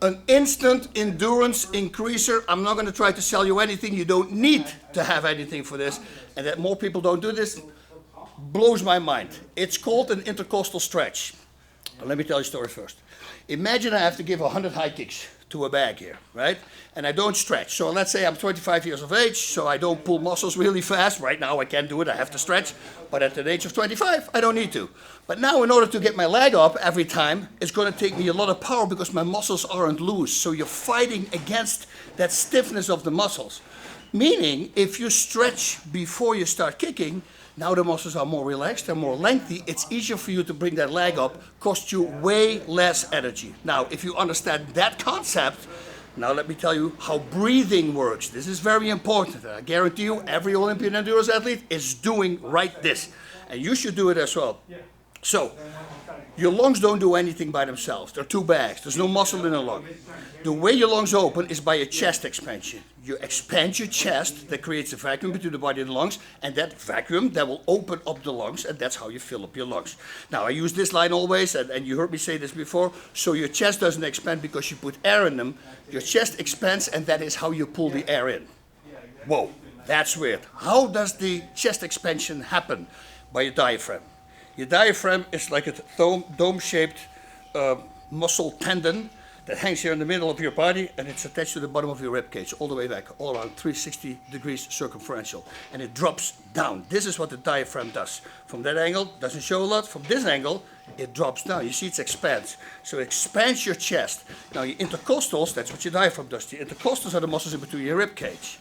An instant endurance increaser. I'm not going to try to sell you anything. You don't need to have anything for this. And that more people don't do this blows my mind. It's called an intercostal stretch. Let me tell you a story first. Imagine I have to give 100 high kicks to a bag here, right? And I don't stretch. So let's say I'm 25 years of age, so I don't pull muscles really fast. Right now I can't do it, I have to stretch. But at the age of 25, I don't need to. But now in order to get my leg up every time, it's going to take me a lot of power because my muscles aren't loose. So you're fighting against that stiffness of the muscles. Meaning, if you stretch before you start kicking, now the muscles are more relaxed, they're more lengthy, it's easier for you to bring that leg up, costs you way less energy. Now, if you understand that concept, now let me tell you how breathing works. This is very important. I guarantee you every Olympian endurance athlete is doing right this. And you should do it as well. So, your lungs don't do anything by themselves. They're two bags. There's no muscle in a lung. The way your lungs open is by a chest expansion. You expand your chest, that creates a vacuum between the body and the lungs, and that vacuum, that will open up the lungs, and that's how you fill up your lungs. Now, I use this line always, and you heard me say this before, so your chest doesn't expand because you put air in them. Your chest expands, and that is how you pull the air in. Whoa, that's weird. How does the chest expansion happen? By your diaphragm. Your diaphragm is like a dome-shaped muscle tendon that hangs here in the middle of your body, and it's attached to the bottom of your rib cage, all the way back, all around 360 degrees circumferential. And it drops down. This is what the diaphragm does. From that angle, doesn't show a lot. From this angle, it drops down. You see it expands. So it expands your chest. Now your intercostals, that's what your diaphragm does. The intercostals are the muscles in between your rib cage.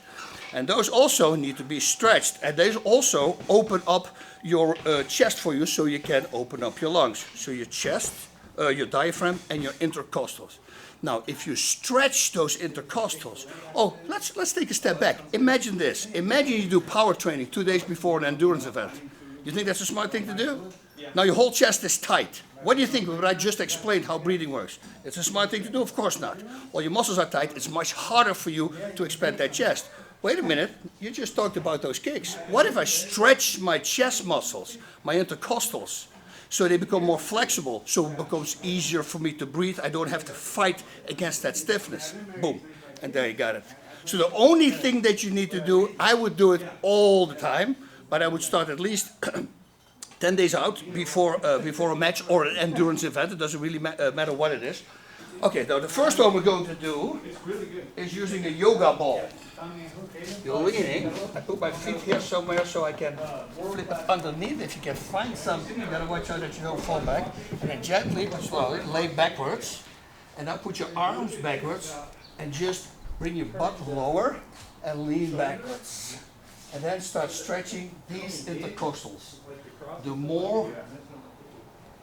And those also need to be stretched. And they also open up your chest for you so you can open up your lungs. So your chest, your diaphragm, and your intercostals. Now, if you stretch those intercostals, let's take a step back. Imagine this. Imagine you do power training 2 days before an endurance event. You think that's a smart thing to do? Now your whole chest is tight. What do you think when I just explained how breathing works? It's a smart thing to do? Of course not. Well, your muscles are tight. It's much harder for you to expand that chest. Wait a minute, you just talked about those kicks. What if I stretch my chest muscles, my intercostals, so they become more flexible, so it becomes easier for me to breathe. I don't have to fight against that stiffness. Boom, and there you got it. So the only thing that you need to do, I would do it all the time, but I would start at least 10 days out before a match or an endurance event. It doesn't really matter what it is. Okay, now the first one we're going to do is using a yoga ball. You're leaning. I put my feet here somewhere so I can flip it underneath. If you can find something, you gotta watch out that you don't fall back. And then gently but slowly lay backwards. And now put your arms backwards and just bring your butt lower and lean backwards. And then start stretching these intercostals. The more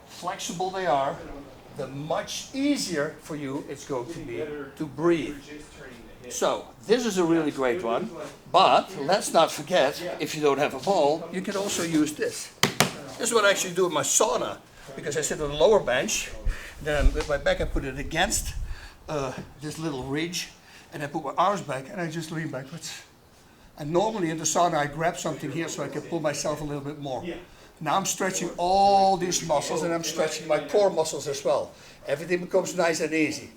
flexible they are, the much easier for you it's going to be to breathe. So, this is a really great one, but let's not forget, if you don't have a ball, you can also use this. This is what I actually do in my sauna, because I sit on a lower bench, then with my back I put it against this little ridge, and I put my arms back and I just lean backwards. And normally in the sauna I grab something here so I can pull myself a little bit more. Now I'm stretching all these muscles and I'm stretching my core muscles as well. Everything becomes nice and easy.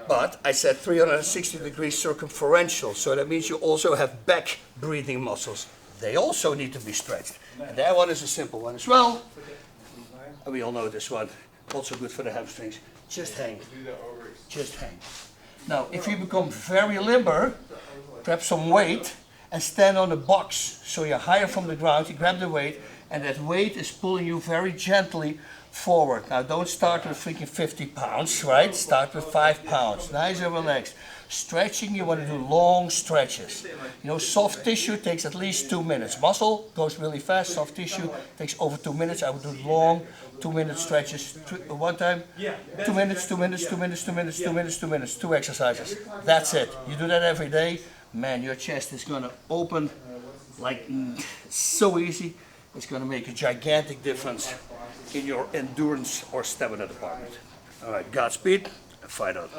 But I said 360 degrees circumferential, so that means you also have back breathing muscles. They also need to be stretched. And that one is a simple one as well. And we all know this one, also good for the hamstrings. Just hang. Just hang. Now, if you become very limber, grab some weight and stand on a box. So you're higher from the ground, you grab the weight, and that weight is pulling you very gently forward. Now don't start with freaking 50 pounds, right? Start with 5 pounds, nice and relaxed. Stretching, you want to do long stretches. You know, soft tissue takes at least 2 minutes. Muscle goes really fast, soft tissue takes over 2 minutes. I would do long 2-minute stretches. One time, 2 minutes, 2 minutes, 2 minutes, 2 minutes, 2 minutes, 2 minutes, 2 exercises. That's it. You do that every day, man, your chest is gonna open like so easy. It's going to make a gigantic difference in your endurance or stamina department. All right, Godspeed and fight on.